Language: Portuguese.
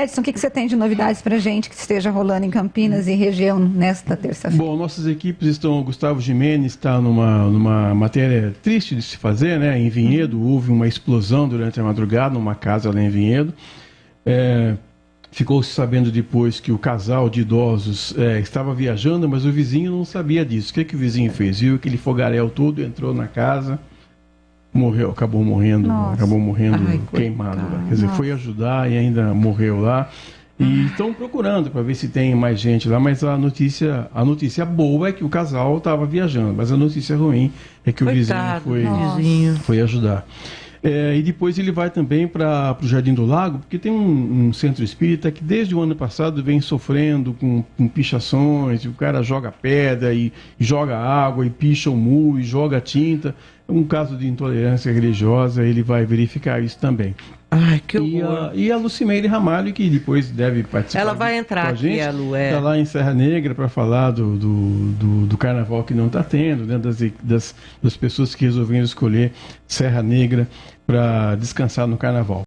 Edson, o que você tem de novidades para a gente que esteja rolando em Campinas e região nesta terça-feira? Bom, nossas equipes estão... Gustavo Gimenez está numa matéria triste de se fazer, né? Em Vinhedo, houve uma explosão durante a madrugada numa casa lá em Vinhedo. Ficou-se sabendo depois que o casal de idosos estava viajando, mas o vizinho não sabia disso. O que o vizinho fez? Viu aquele fogaréu todo, entrou na casa, acabou morrendo Ai, queimado lá. Quer dizer, foi ajudar e ainda morreu lá. E estão procurando para ver se tem mais gente lá, mas a notícia boa é que o casal estava viajando, mas a notícia ruim é que o vizinho foi ajudar. E depois ele vai também para o Jardim do Lago, porque tem um centro espírita que desde o ano passado vem sofrendo com pichações, e o cara joga pedra e joga água e picha o muro e joga tinta. É um caso de intolerância religiosa, ele vai verificar isso também. Ai, que horror. E a Lucimeire Ramalho, que depois deve participar. Ela vai entrar aqui, a Lu. Está lá em Serra Negra para falar do carnaval que não está tendo, né, das pessoas que resolveram escolher Serra Negra para descansar no carnaval.